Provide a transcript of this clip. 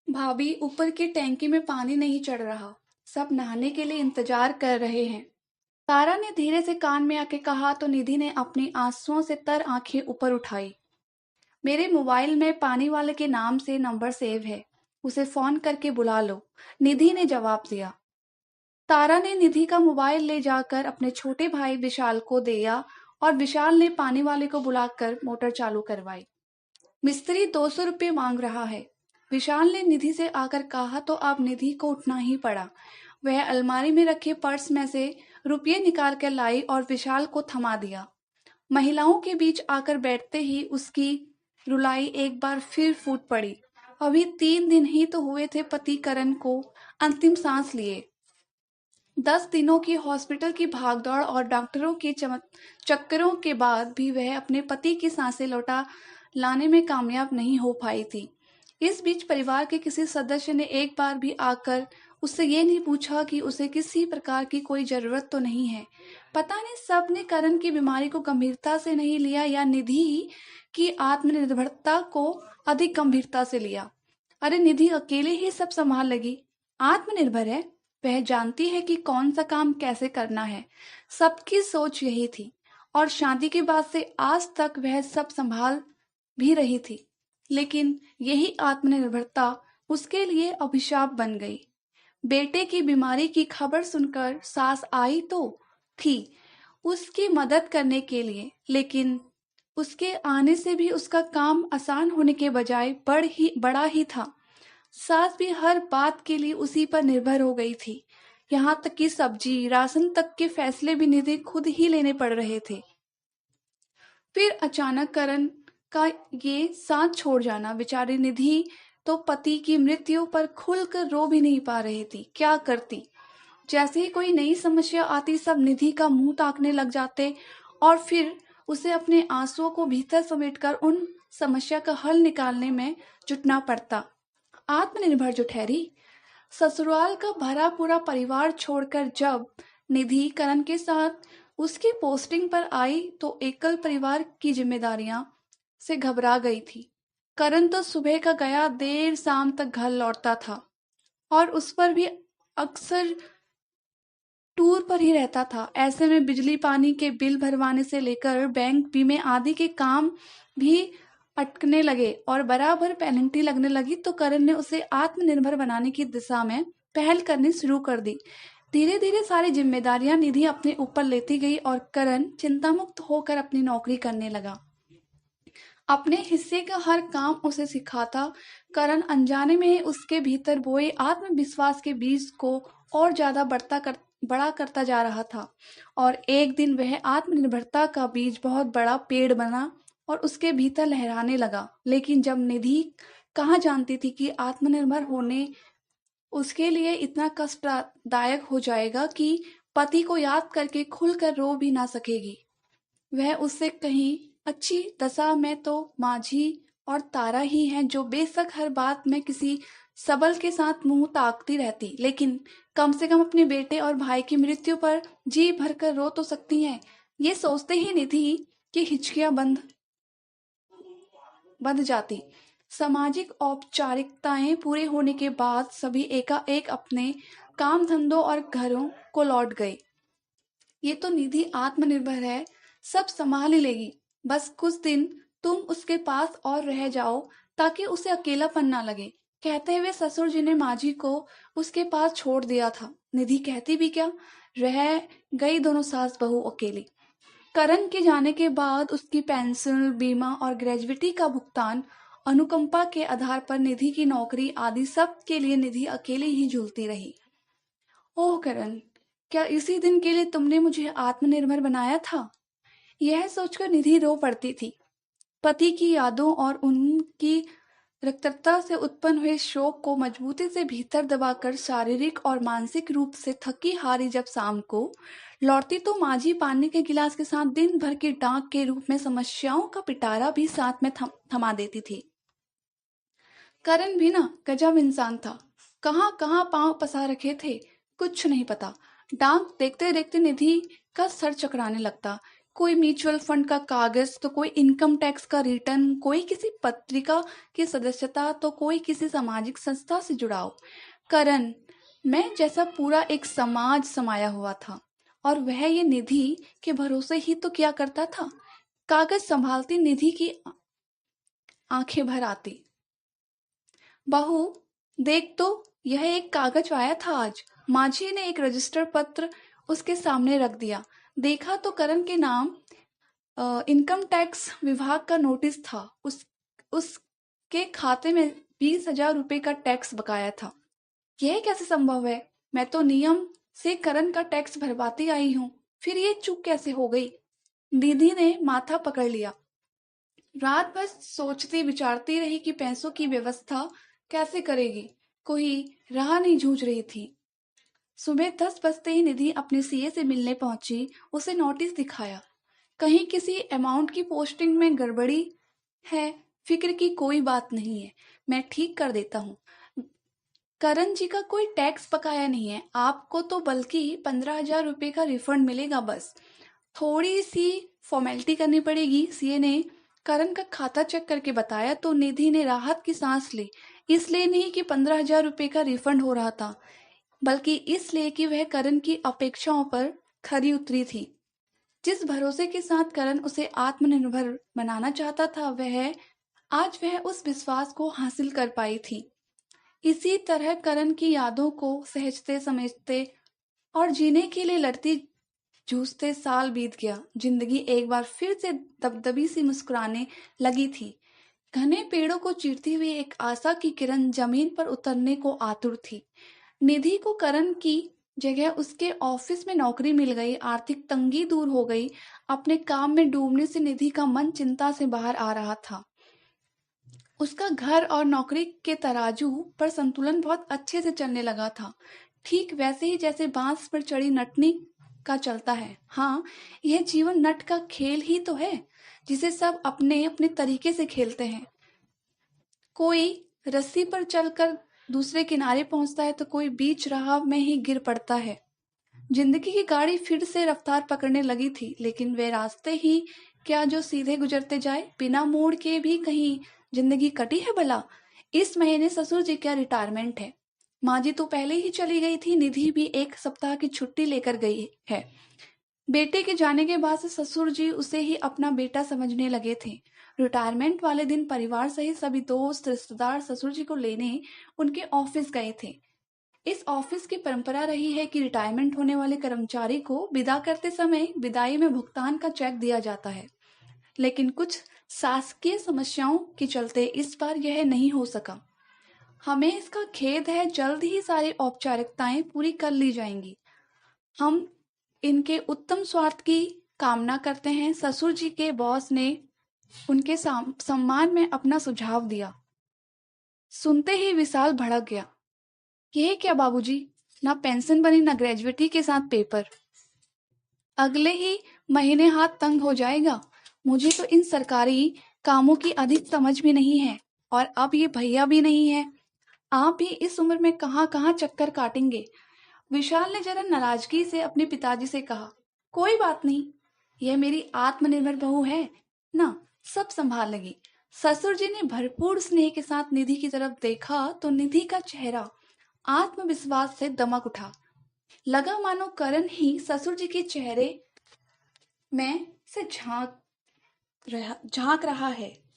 भाभी, ऊपर की टैंकी में पानी नहीं चढ़ रहा। सब नहाने के लिए इंतजार कर रहे हैं। तारा ने धीरे से कान में आके कहा तो निधि ने अपनी आंसुओं से तर आंखें ऊपर उठाई। मेरे मोबाइल में पानी वाले के नाम से नंबर सेव है, उसे फोन करके बुला लो, निधि ने जवाब दिया। तारा ने निधि का मोबाइल ले जाकर अपने छोटे भाई विशाल को दिया और विशाल ने पानी वाले को बुलाकर मोटर चालू करवाई। मिस्त्री 200 रुपये मांग रहा है, विशाल ने निधि से आकर कहा तो अब निधि को उठना ही पड़ा। वह अलमारी में रखे पर्स में से रुपये निकाल कर लाई और विशाल को थमा दिया। महिलाओं के बीच आकर बैठते ही उसकी रुलाई एक बार फिर फूट पड़ी। अभी 3 दिन ही तो हुए थे पति करण को अंतिम सांस लिए। 10 दिनों की हॉस्पिटल की भागदौड़ और डॉक्टरों के चक्करों के बाद भी वह अपने पति की सांसें लौटा लाने में कामयाब नहीं हो पाई थी। इस बीच परिवार के किसी सदस्य ने एक बार भी आकर उससे ये नहीं पूछा कि उसे किसी प्रकार की कोई जरूरत तो नहीं है। पता नहीं सबने करण की बीमारी को गंभीरता से नहीं लिया या निधि की आत्मनिर्भरता को अधिक गंभीरता से लिया। अरे निधि अकेले ही सब संभाल लेगी, आत्मनिर्भर है, वह जानती है कि कौन सा काम कैसे करना है। सबकी सोच यही थी और शादी के बाद से आज तक वह सब संभाल भी रही थी। लेकिन यही आत्मनिर्भरता उसके लिए अभिशाप बन गई। बेटे की बीमारी की खबर सुनकर सास आई तो थी उसकी मदद करने के लिए, लेकिन उसके आने से भी उसका काम आसान होने के बजाय बड़ा ही था। सास भी हर बात के लिए उसी पर निर्भर हो गई थी। यहाँ तक कि सब्जी राशन तक के फैसले भी निधि खुद ही लेने पड़ रहे थे। फिर अचानक करण का ये साथ छोड़ जाना, बेचारी निधि तो पति की मृत्यु पर खुलकर रो भी नहीं पा रही थी। क्या करती? जैसे ही कोई नई समस्या आती सब निधि का मुंह ताकने लग जाते और फिर उसे अपने आंसुओं को भीतर समेटकर उन समस्या का हल निकालने में जुटना पड़ता। आत्मनिर्भर जो ठहरी, ससुराल का भरा पूरा परिवार छोड़कर जब निधि करण के साथ उसकी पोस्टिंग पर आई तो एकल परिवार की जिम्मेदारियां से घबरा गई थी। करण तो सुबह का गया देर शाम तक घर लौटता था और उस पर भी अक्सर टूर पर ही रहता था। ऐसे में बिजली पानी के बिल भरवाने से लेकर बैंक बीमे आदि के काम भी अटकने लगे और बराबर पेनल्टी लगने लगी। तो करण ने उसे आत्मनिर्भर बनाने की दिशा में पहल करनी शुरू कर दी। धीरे धीरे सारी जिम्मेदारियां निधि अपने ऊपर लेती गई और करण चिंतामुक्त होकर अपनी नौकरी करने लगा। अपने हिस्से का हर काम उसे सिखाता। करण अनजाने में उसके भीतर बोए आत्मविश्वास के बीज को और ज्यादा बड़ा करता जा रहा था और एक दिन वह आत्मनिर्भरता का बीज बहुत बड़ा पेड़ बना और उसके भीतर लहराने लगा। लेकिन जब निधि कहाँ जानती थी कि आत्मनिर्भर होने उसके लिए इतना कष्टदायक हो जाएगा कि पति को याद करके खुलकर रो भी ना सकेगी। वह उससे कहीं अच्छी दशा में तो माझी और तारा ही हैं जो बेशक हर बात में किसी सबल के साथ मुंह ताकती रहती, लेकिन कम से कम अपने बेटे और भाई की मृत्यु पर जी भरकर रो तो सकती हैं। ये सोचते ही निधि की हिचकियां बंध जाती। सामाजिक औपचारिकताएं पूरे होने के बाद सभी एकाएक अपने काम धंधों और घरों को लौट गए। ये तो निधि आत्मनिर्भर है, सब संभाल ही लेगी, बस कुछ दिन तुम उसके पास और रह जाओ ताकि उसे अकेलापन ना लगे, कहते हुए ससुर जी ने माझी को उसके पास छोड़ दिया था। निधि कहती भी क्या, रह गई दोनों सास बहू अकेली। करण के जाने के बाद उसकी पेंशन, बीमा और ग्रेजुइटी का भुगतान अनुकंपा के आधार पर निधि की नौकरी आदि सब के लिए निधि अकेले ही झूलती रही। ओह करण, क्या इसी दिन के लिए तुमने मुझे आत्मनिर्भर बनाया था? यह सोचकर निधि रो पड़ती थी। पति की यादों और उनकी रिक्तता से उत्पन्न हुए शोक को मजबूती से भीतर दबाकर शारीरिक और मानसिक रूप से थकी हारी जब शाम को लौटती तो माझी पानी के गिलास के साथ दिन भर की डांक के रूप में समस्याओं का पिटारा भी साथ में थमा देती थी। करण भी ना गजब इंसान था, कहाँ कहाँ पांव पसा रखे थे कुछ नहीं पता। डांक देखते देखते निधि का सर चकराने लगता। कोई म्यूचुअल फंड का कागज तो कोई इनकम टैक्स का रिटर्न, कोई किसी पत्रिका की सदस्यता तो कोई किसी सामाजिक संस्था से जुड़ाव। करण, मैं जैसा पूरा एक समाज समाया हुआ था, और वह ये निधि के भरोसे ही तो क्या करता था। कागज संभालती निधि की आंखें भर आती। बहू, देख तो, यह एक कागज आया था आज। माझी ने एक रजिस्टर पत्र उसके सामने रख दिया। देखा तो करण के नाम इनकम टैक्स विभाग का नोटिस था। उसके खाते में 20,000 रुपए का टैक्स बकाया था। यह कैसे संभव है? मैं तो नियम से करण का टैक्स भरवाती आई हूँ, फिर ये चूक कैसे हो गई? निधि ने माथा पकड़ लिया। रात भर सोचती विचारती रही कि पैसों की व्यवस्था कैसे करेगी। कोई राह नहीं जूझ रही थी। सुबह 10 बजते ही निधि अपने सीए से मिलने पहुंची। उसे नोटिस दिखाया। कहीं किसी अमाउंट की पोस्टिंग में गड़बड़ी है? फिक्र की कोई बात नहीं है, मैं ठीक कर देता हूँ। करण जी का कोई टैक्स बकाया नहीं है, आपको तो बल्कि 15,000 रुपए का रिफंड मिलेगा। बस थोड़ी सी फॉर्मेलिटी करनी पड़ेगी। सीए ने करण का खाता चेक करके बताया तो निधि ने राहत की सांस ली। इसलिए नहीं कि 15,000 रुपए का रिफंड हो रहा था, बल्कि इसलिए कि वह करण की अपेक्षाओं पर खरी उतरी थी। जिस भरोसे के साथ करण उसे आत्मनिर्भर बनाना चाहता था, आज वह उस विश्वास को हासिल कर पाई थी। इसी तरह करण की यादों को सहजते समझते और जीने के लिए लड़ती जूझते साल बीत गया। जिंदगी एक बार फिर से दबदबी सी मुस्कुराने लगी थी। घने पेड़ों को चीरती हुई एक आशा की किरण जमीन पर उतरने को आतुर थी। निधि को करण की जगह उसके ऑफिस में नौकरी मिल गई। आर्थिक तंगी दूर हो गई। अपने काम में डूबने से निधि का मन चिंता से बाहर आ रहा था। उसका घर और नौकरी के तराजू पर संतुलन बहुत अच्छे से चलने लगा था, ठीक वैसे ही जैसे बांस पर चढ़ी नटनी का चलता है। हाँ, यह जीवन नट का खेल ही तो है, जिसे सब अपने अपने तरीके से खेलते हैं। कोई रस्सी पर चलकर दूसरे किनारे पहुंचता है तो कोई बीच राह में ही गिर पड़ता है। जिंदगी की गाड़ी फिर से रफ्तार पकड़ने लगी थी, लेकिन वे रास्ते ही क्या जो सीधे गुजरते जाए, बिना मोड़ के भी कहीं जिंदगी कटी है भला? इस महीने ससुर जी का रिटायरमेंट है। माँ जी तो पहले ही चली गई थी। निधि भी 1 सप्ताह की छुट्टी लेकर गई है। बेटे के जाने के बाद से ससुर जी उसे ही अपना बेटा समझने लगे थे। रिटायरमेंट वाले दिन परिवार सहित सभी दोस्त रिश्तेदार ससुर जी को लेने उनके ऑफिस गए थे। इस ऑफिस की परंपरा रही है कि रिटायरमेंट होने वाले कर्मचारी को विदा करते समय विदाई में भुगतान का चेक दिया जाता है, लेकिन कुछ शासकीय समस्याओं के चलते इस बार यह नहीं हो सका। हमें इसका खेद है। जल्द ही सारी औपचारिकताएं पूरी कर ली जाएंगी। हम इनके उत्तम स्वार्थ की कामना करते हैं। ससुर जी के बॉस ने उनके सम्मान में अपना सुझाव दिया। सुनते ही विशाल भड़क गया। यह क्या बाबूजी, ना पेंशन बनी ना ग्रेजुएटी के साथ पेपर। अगले ही महीने हाथ तंग हो जाएगा। मुझे तो इन सरकारी कामों की अधिक समझ भी नहीं है, और अब ये भैया भी नहीं है। आप भी इस उम्र में कहाँ कहाँ चक्कर काटेंगे। विशाल ने जरा नाराजगी से अपने पिताजी से कहा। कोई बात नहीं, यह मेरी आत्मनिर्भर बहू है ना, सब संभाल लेगी। ससुर जी ने भरपूर स्नेह के साथ निधि की तरफ देखा तो निधि का चेहरा आत्मविश्वास से दमक उठा। लगा मानो करण ही ससुर जी के चेहरे में से झांक रहा है।